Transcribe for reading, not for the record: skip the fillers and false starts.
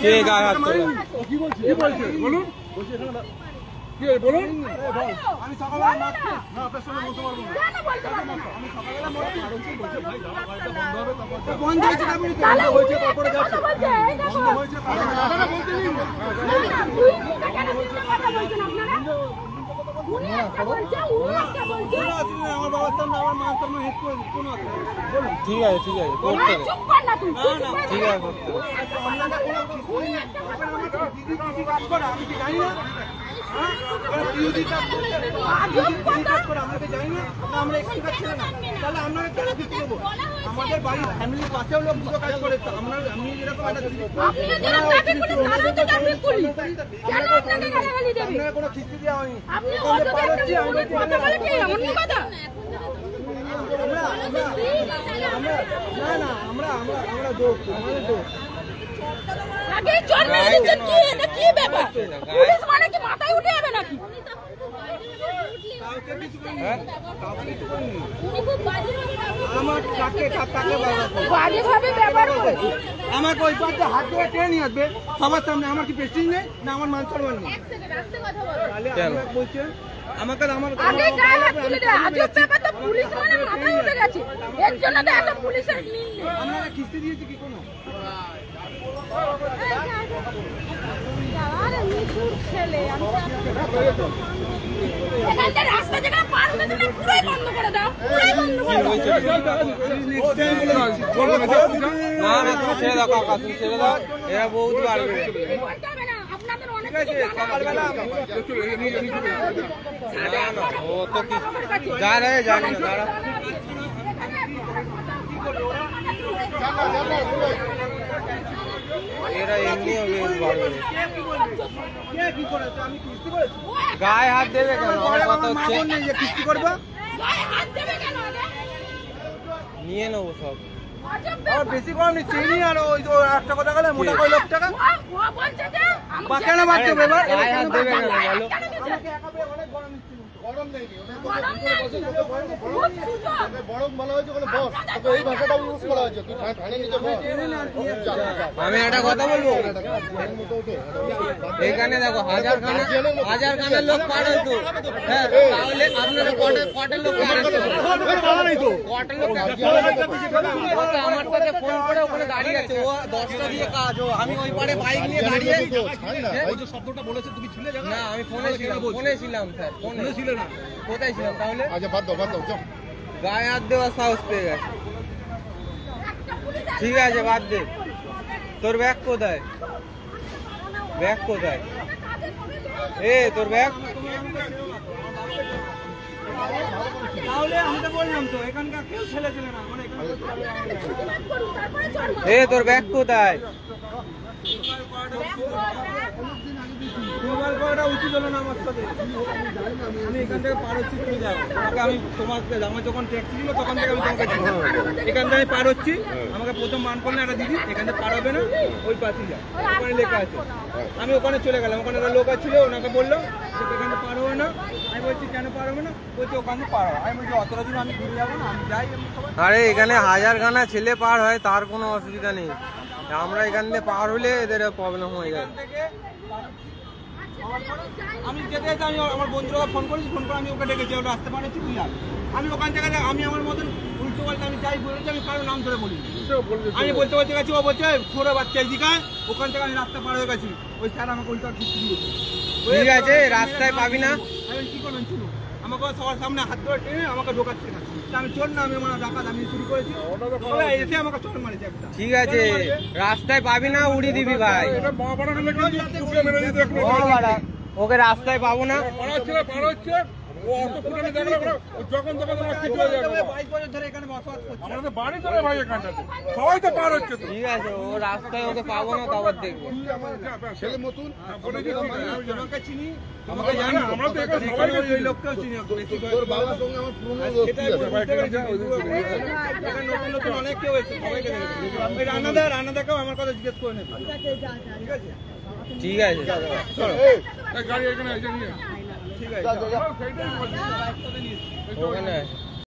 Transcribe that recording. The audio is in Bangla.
কে গায়ে হাত তোলে? বলুন বলুন। আমি সকালবেলা না আপনার সঙ্গে বলতে পারবো না। আমি সকালবেলা বন্ধ হয়েছে না, বন্ধ হয়েছে তারপরে যাচ্ছে বন্ধ হয়েছে আপনারা বলতে দিন। আমার বাবার সামনে আমার মার সামনে হেড করে কোনো বলুন। ঠিক আছে ঠিক আছে করতে দে। ঠিক আছে করতে দে। আমি কি জানি না আমরা এখানকার ছেলে না, তাহলে আপনারা কেন কিছু দেবো? আমাদের বাড়ির ফ্যামিলির পাশেও লোক দুটো কাজ করে, আমি যেরকম আপনারা কোনো কিস্তি দেওয়া হয়নি। না আমরা দোষ আমাদের দোষ। আগে চোর মেরে দিচ্ছেন কি? এটা কি ব্যাপার? পুলিশ মানে কি মাথায় উঠে যাবে নাকি? আমার কাকে বাজে ভাবে ব্যবহার করে আমাকে ওই পাশে হাত ধরে টেনে নিয়ে আসবে সবার সামনে। আমার কি প্রেস্টিজ নেই না আমার মান সম্মান নেই? তাহলে বলছেন আমাকে আমার আগে গায়ে হাত তুলে দেয়। আজব ব্যাপার তো, পুলিশ মানে মাথায় উঠে গেছে। এর জন্য তো এত পুলিশের নিন নেই। আমরা কিস্তি দিয়েছি কি কোনো? আরে মিঠুর ছেলে, এখানটা রাস্তা যেখানে পার হতে দিলে পুরোই বন্ধ করে দাও, পুরোই বন্ধ করে দাও। না না তুমি ছেড়ে দাও কাকা, তুমি ছেড়ে দাও, এরা বহুত বাড়বে। বলতে হবে না, আপনাদের অনেক কিছু জানা আছে। ও তো কি যা রে জানি না দাঁড়া। এরা এমনি বাড়বে। গায়ে হাত দেবে কেন? আমার কথা হচ্ছে কিস্তি করবো গায়ে হাত দেবে কেন? আগে নিয়ে নেবো সব। আর বেশি কম নিচ্ছে আর ওই তো 1 টাকা টাকা মোটা করে 1 টাকা ও বলছে যে বা কেন বাড়তে হবে? এবার গায়ে হাত দেবে কেন বলো? গরম নেই বরং বলা হয়েছে কোনো বস, তবে এই ভাষাটা ইউজ করা হয়েছে। তুই ঠানে নিচে বস। আমি একটা কথা বলবো, এখানে দেখো হাজার খানের লোক পার হইতো, হ্যাঁ তাহলে আপনারা কটের লোক পার হইতো, কটের লোক আমার সাথে ফোন করে ওখানে দাঁড়িয়ে আছে, ও 10টা দিয়ে কাজ, ও আমি ওই পারে বাইক নিয়ে দাঁড়িয়ে। শব্দটা বলেছে তুমি ছিলে জায়গা না আমি ফোনে ছিলাম স্যার, ফোনে ছিল না। কোথায় ছিলাম তাহলে? আচ্ছা বাদ দাও চল। গায়ে হাত দেওয়ার সাহস পেয়ে গেছে। ঠিক আছে বাদ দে। তোর ব্যাগ কোথায়? ব্যাগ কোথায়? এ তোর ব্যাগ? তাহলে আমি তো বললাম তো এখানকার কেউ ছেলে ছিল না, মানে এ তোর ব্যাগ কোথায়? মোবাইল করাটা উচিত হলো না আমার সাথে। আমি এখান থেকে পার হচ্ছি, তুমি যাও। আমি তোমাকে আমার যখন ট্যাক্সি ছিল তখন থেকে আমি তোমাকে এখান থেকে পার হচ্ছি। আমাকে প্রথম মান করলে একটা দিদি এখান থেকে পার হবে না, ওই পাশে যাও, ওখানে লেখা আছে। আমি ওখানে চলে গেলাম, ওখানে একটা লোক ছিল, ওনাকে বললো এখানে পার হবে না। আমি বলছি কেন পার হবে না? বলছি ওখানে পার হবে। আমি বলছি অতটা দূর আমি ঘুরে যাবো না, আমি যাই। আরে এখানে হাজারখানা ছেলে পার হয়, তার কোনো অসুবিধা নেই। আমরা এখান থেকে পার হলে এদের প্রবলেম হয়ে যায়। আমি যেতে যেতে আমি আমার বন্ধুরা ফোন করেছি, ফোন করে আমি ওকে ডেকেছি, ওটা আসতে পারছি তুই আর আমি ওখান থেকে আমি আমার মতন উল্টো বলতে আমি যাই বলেছি, আমি কারো নাম ধরে বলি। আমি বলতে গেছি, ও বলছে ছোটো বাচ্চা এদিকে, ওখান থেকে আমি রাস্তা পার হয়ে গেছি। ওই স্যার আমাকে উল্টো ঢুকতে দিয়েছে। ঠিক আছে রাস্তায় পাবি না, আমি কি করবেন শুনো, আমাকে সবার সামনে হাত ধরে টেনে আমাকে ঢোকাচ্ছে। আমি চোর না, আমি আমার ডাকাত, আমি চুরি করেছি। এসে আমাকে চোর মারিছে একটা। ঠিক আছে রাস্তায় পাবি না, উড়ি দিবি ভাই। ওকে রাস্তায় পাবো না। ঠিক আছে ও রাস্তায় ওকে পাবো না, তারপর দেখবো। ছেলে মতন আমাকে চিনি, আমাকে জানি, ওই লোককেও চিনি। তোর বাবার সঙ্গে আমার পুরনো দোস্তি আছে। নতুন অনেক কেউ এসেছে, সবাইকে রান্নাদাকেও আমার কথা জিজ্ঞেস করে নেবে। ঠিক আছে ঠিক আছে গাড়ি এখানে ঠিক আছে ওখানে